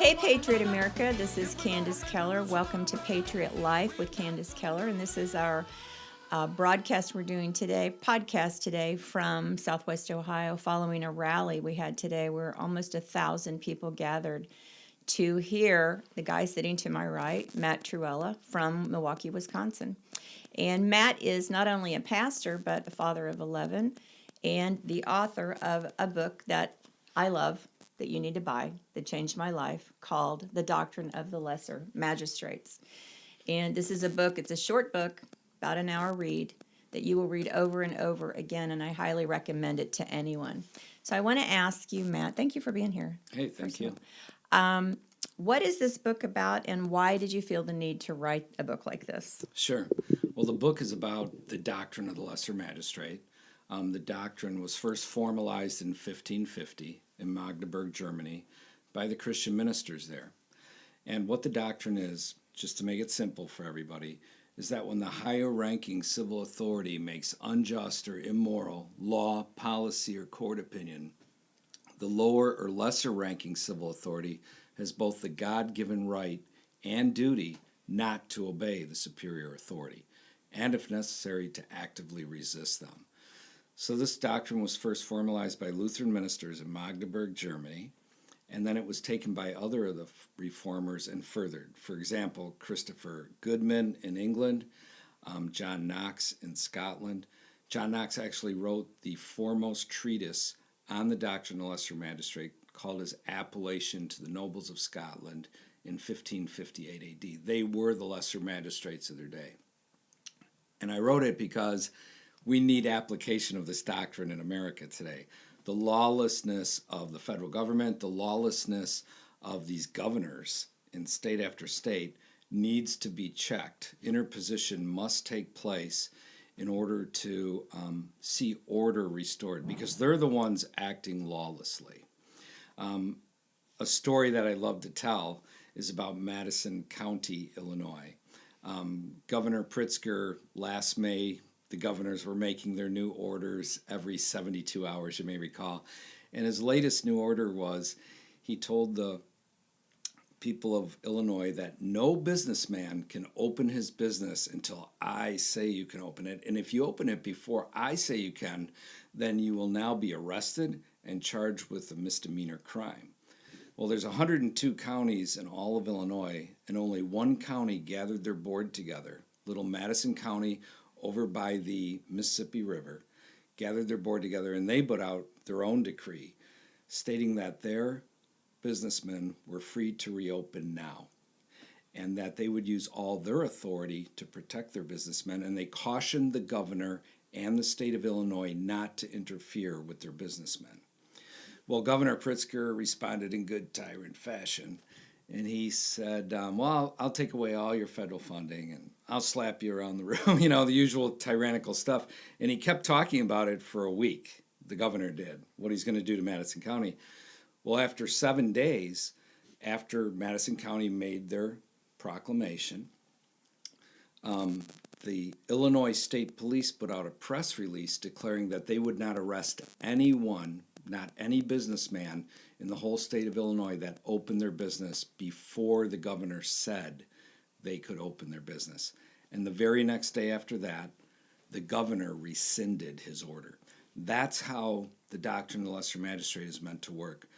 Hey, Patriot America, this is Candace Keller. Welcome to Patriot Life with Candace Keller, and this is our broadcast we're doing today, podcast today from Southwest Ohio following a rally we had today where almost 1,000 people gathered to hear the guy sitting to my right, Matt Trewhella from Milwaukee, Wisconsin. And Matt is not only a pastor, but the father of 11 and the author of a book that I love, that you need to buy, that changed my life, called The Doctrine of the Lesser Magistrates. And this is a book, it's a short book, about an hour read, that you will read over and over again, and I highly recommend it to anyone. So I want to ask you, Matt, thank you for being here. Hey, thank you. What is this book about, and why did you feel the need to write a book like this? Sure. Well, the book is about the doctrine of the lesser magistrate. The doctrine was first formalized in 1550 in Magdeburg, Germany, by the Christian ministers there. And what the doctrine is, just to make it simple for everybody, is that when the higher ranking civil authority makes unjust or immoral law, policy, or court opinion, the lower or lesser ranking civil authority has both the God-given right and duty not to obey the superior authority, and if necessary, to actively resist them. So this doctrine was first formalized by Lutheran ministers in Magdeburg, Germany, and then it was taken by other of the reformers and furthered. For example, Christopher Goodman in England, John Knox in Scotland. John Knox actually wrote the foremost treatise on the doctrine of the lesser magistrate, called his Appellation to the Nobles of Scotland in 1558 AD. They were the lesser magistrates of their day. And I wrote it because we need application of this doctrine in America today. The lawlessness of the federal government, the lawlessness of these governors in state after state needs to be checked. Interposition must take place in order to see order restored, because they're the ones acting lawlessly. A story that I love to tell is about Madison County, Illinois. Governor Pritzker, last May, the governors were making their new orders every 72 hours, you may recall. And his latest new order was, he told the people of Illinois that no businessman can open his business until I say you can open it. And if you open it before I say you can, then you will now be arrested and charged with a misdemeanor crime. Well, there's 102 counties in all of Illinois, and only one county gathered their board together. Little Madison County, over by the Mississippi River, gathered their board together, and they put out their own decree stating that their businessmen were free to reopen now, and that they would use all their authority to protect their businessmen, and they cautioned the governor and the state of Illinois not to interfere with their businessmen. Well, Governor Pritzker responded in good tyrant fashion, and he said, well, I'll take away all your federal funding, and I'll slap you around the room, the usual tyrannical stuff. And he kept talking about it for a week, the governor did, what he's going to do to Madison County. Well, after 7 days, after Madison County made their proclamation, the Illinois State Police put out a press release declaring that they would not arrest anyone, not any businessman in the whole state of Illinois that opened their business before the governor said they could open their business. And the very next day after that, the governor rescinded his order. That's how the doctrine of the lesser magistrate is meant to work.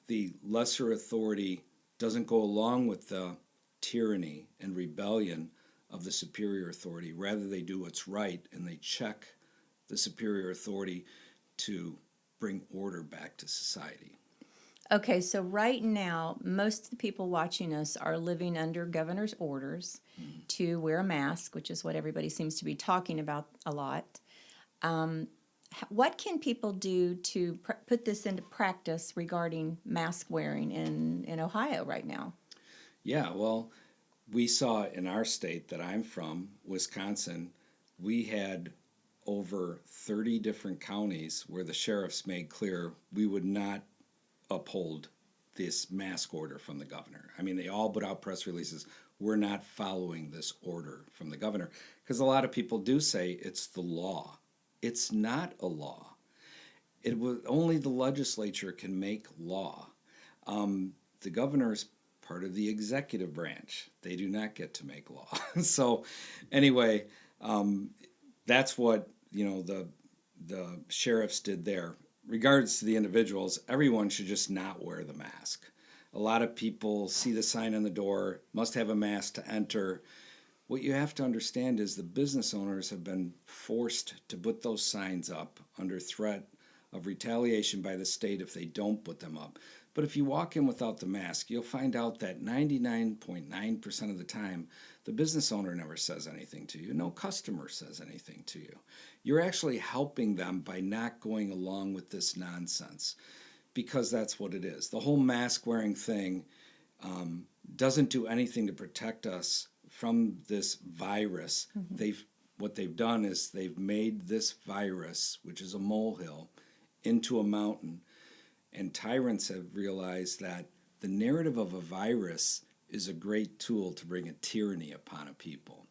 The lesser authority doesn't go along with the tyranny and rebellion of the superior authority. Rather, they do what's right, and they check the superior authority to bring order back to society. Okay, so right now, most of the people watching us are living under governor's orders to wear a mask, which is what everybody seems to be talking about a lot. What can people do to put this into practice regarding mask wearing in Ohio right now? Yeah, well, we saw in our state that I'm from, Wisconsin, we had over 30 different counties where the sheriffs made clear we would not uphold this mask order from the governor. I mean, they all put out press releases. We're not following this order from the governor. Because a lot of people do say it's the law. It's not a law. It was only the legislature can make law. The governor's part of the executive branch. They do not get to make law. So anyway, that's what, the sheriffs did there. Regards to the individuals, everyone should just not wear the mask. A lot of people see the sign on the door, must have a mask to enter. What you have to understand is the business owners have been forced to put those signs up under threat of retaliation by the state if they don't put them up. But if you walk in without the mask, you'll find out that 99.9% of the time, the business owner never says anything to you. No customer says anything to you. You're actually helping them by not going along with this nonsense, because that's what it is. The whole mask wearing thing doesn't do anything to protect us from this virus. What they've done is they've made this virus, which is a molehill, into a mountain. And tyrants have realized that the narrative of a virus is a great tool to bring a tyranny upon a people.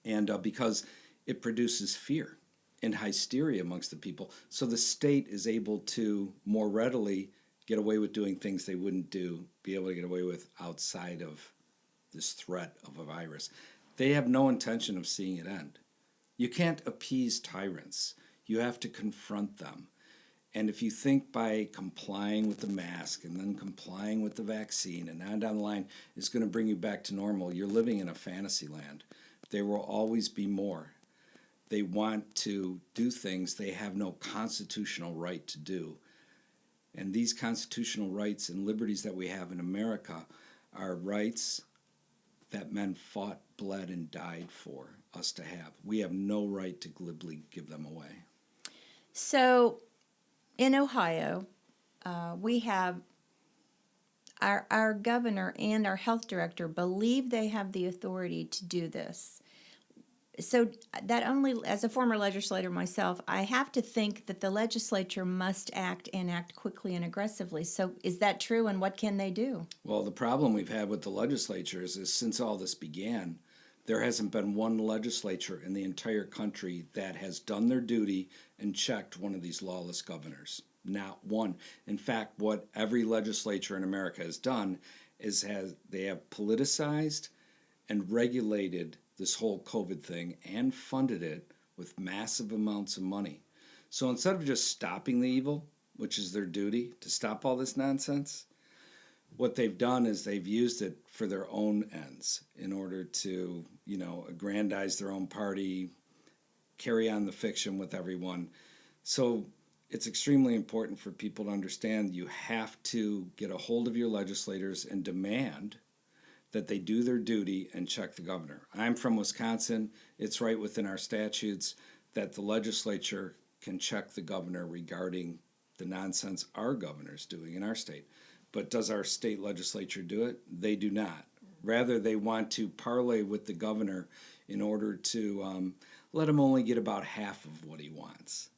And because it produces fear and hysteria amongst the people, so the state is able to more readily get away with doing things they wouldn't be able to get away with outside of this threat of a virus. They have no intention of seeing it end. You can't appease tyrants. You have to confront them. And if you think by complying with the mask and then complying with the vaccine and on down the line is going to bring you back to normal, you're living in a fantasy land. There will always be more. They want to do things they have no constitutional right to do. And these constitutional rights and liberties that we have in America are rights that men fought, bled, and died for us to have. We have no right to glibly give them away. So in Ohio, we have our governor and our health director believe they have the authority to do this. So that only, as a former legislator myself, I have to think that the legislature must act and act quickly and aggressively. So is that true, and what can they do? Well, the problem we've had with the legislatures is since all this began, there hasn't been one legislature in the entire country that has done their duty and checked one of these lawless governors. Not one. In fact, what every legislature in America has done is they have politicized and regulated this whole COVID thing and funded it with massive amounts of money. So instead of just stopping the evil, which is their duty, to stop all this nonsense, what they've done is they've used it for their own ends in order to, aggrandize their own party, carry on the fiction with everyone. So it's extremely important for people to understand you have to get a hold of your legislators and demand that they do their duty and check the governor. I'm from Wisconsin. It's right within our statutes that the legislature can check the governor regarding the nonsense our governor's doing in our state. But does our state legislature do it? They do not. Rather, they want to parlay with the governor in order to let him only get about half of what he wants.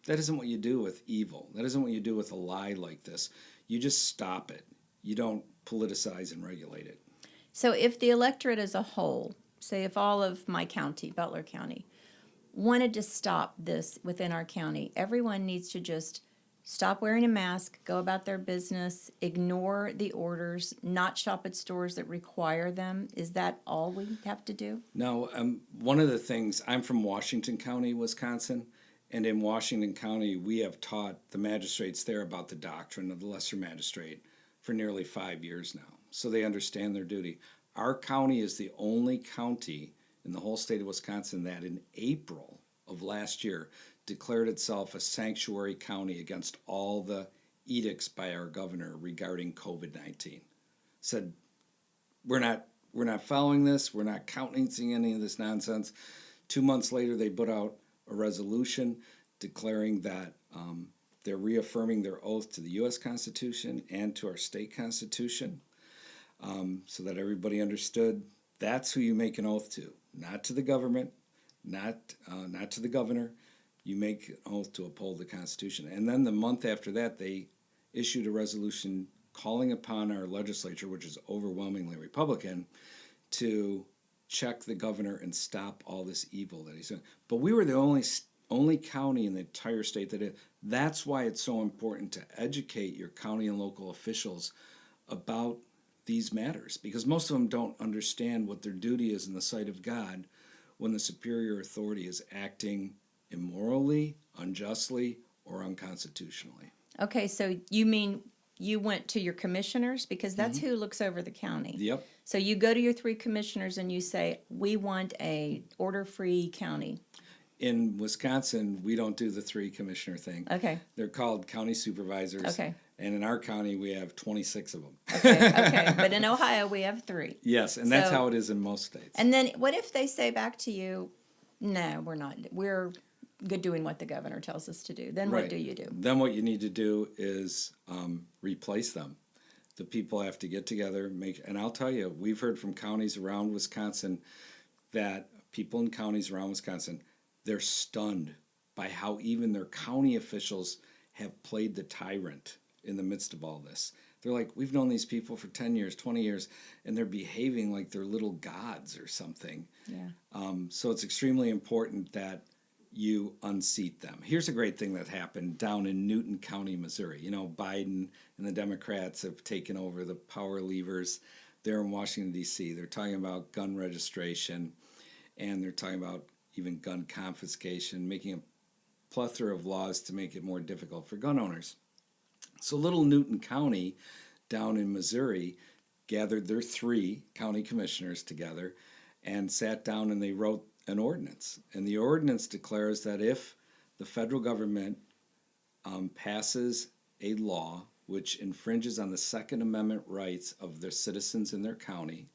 That isn't what you do with evil. That isn't what you do with a lie like this. You just stop it. You don't politicize and regulate it. So if the electorate as a whole, say if all of my county, Butler County, wanted to stop this within our county, everyone needs to just stop wearing a mask, go about their business, ignore the orders, not shop at stores that require them. Is that all we have to do? No, one of the things, I'm from Washington County, Wisconsin, and in Washington County, we have taught the magistrates there about the doctrine of the lesser magistrate for nearly 5 years now. So they understand their duty. Our county is the only county in the whole state of Wisconsin that in April of last year declared itself a sanctuary county against all the edicts by our governor regarding COVID-19. Said, we're not following this, we're not countenancing any of this nonsense. 2 months later, they put out a resolution declaring that they're reaffirming their oath to the U.S. Constitution and to our state constitution. So that everybody understood that's who you make an oath to, not to the government, not to the governor. You make an oath to uphold the Constitution. And then the month after that, they issued a resolution calling upon our legislature, which is overwhelmingly Republican, to check the governor and stop all this evil that he's doing. But we were the only county in the entire state that did. That's why it's so important to educate your county and local officials about these matters, because most of them don't understand what their duty is in the sight of God when the superior authority is acting immorally, unjustly, or unconstitutionally. Okay, so you mean you went to your commissioners, because that's who looks over the county. Yep. So you go to your 3 commissioners and you say, we want a order-free county. In Wisconsin, we don't do the 3 commissioner thing. Okay. They're called county supervisors. Okay. And in our county, we have 26 of them. Okay. But in Ohio, we have 3. Yes, and that's So- how it is in most states. And then what if they say back to you, no, we're not. We're good doing what the governor tells us to do. Then what do you do? Then what you need to do is replace them. The people have to get together, and I'll tell you, we've heard from counties around Wisconsin that people in counties around Wisconsin, they're stunned by how even their county officials have played the tyrant in the midst of all this. They're like, we've known these people for 10 years, 20 years, and they're behaving like they're little gods or something. Yeah. So it's extremely important that you unseat them. Here's a great thing that happened down in Newton County, Missouri. You know, Biden and the Democrats have taken over the power levers there in Washington, D.C. They're talking about gun registration, and they're talking about even gun confiscation, making a plethora of laws to make it more difficult for gun owners. So little Newton County down in Missouri gathered their 3 county commissioners together and sat down, and they wrote an ordinance. And the ordinance declares that if the federal government passes a law which infringes on the Second Amendment rights of their citizens in their county,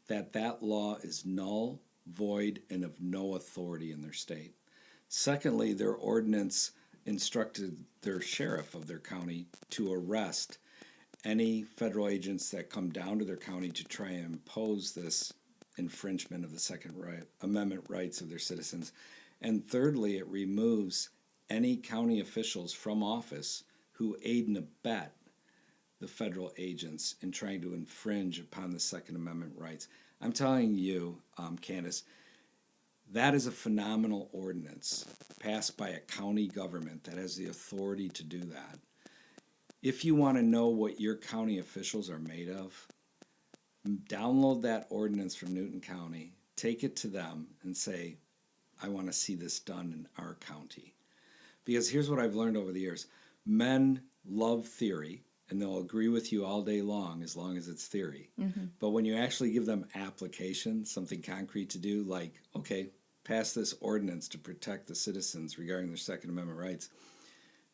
that law is null, void, and of no authority in their state. Secondly, their ordinance instructed their sheriff of their county to arrest any federal agents that come down to their county to try and impose this infringement of the Second Amendment rights of their citizens. And thirdly, it removes any county officials from office who aid and abet the federal agents in trying to infringe upon the Second Amendment rights. I'm telling you, Candace, that is a phenomenal ordinance passed by a county government that has the authority to do that. If you want to know what your county officials are made of, download that ordinance from Newton County, take it to them, and say, I want to see this done in our county. Because here's what I've learned over the years. Men love theory, and they'll agree with you all day long as it's theory. Mm-hmm. But when you actually give them application, something concrete to do, like, okay, pass this ordinance to protect the citizens regarding their Second Amendment rights,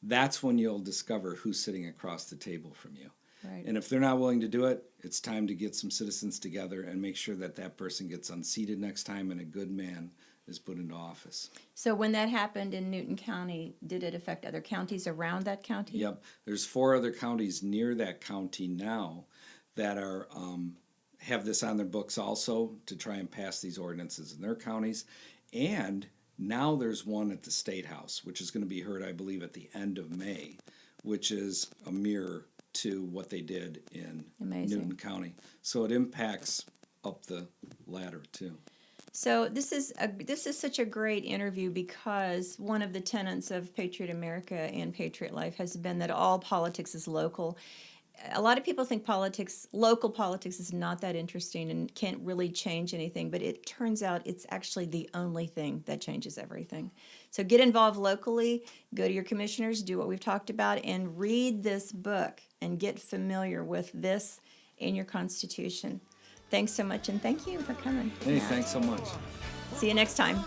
that's when you'll discover who's sitting across the table from you. Right. And if they're not willing to do it, it's time to get some citizens together and make sure that person gets unseated next time and a good man is put into office. So when that happened in Newton County, did it affect other counties around that county? Yep. There's 4 other counties near that county now that are have this on their books also to try and pass these ordinances in their counties. And now there's one at the State House, which is going to be heard, I believe, at the end of May, which is a mirror to what they did in Newton County. So it impacts up the ladder too. So this is such a great interview, because one of the tenets of Patriot America and Patriot Life has been that all politics is local. A lot of people think local politics is not that interesting and can't really change anything, but it turns out it's actually the only thing that changes everything. So get involved locally, go to your commissioners, do what we've talked about, and read this book and get familiar with this in your Constitution. Thanks so much, and thank you for coming. Hey, thanks so much. See you next time.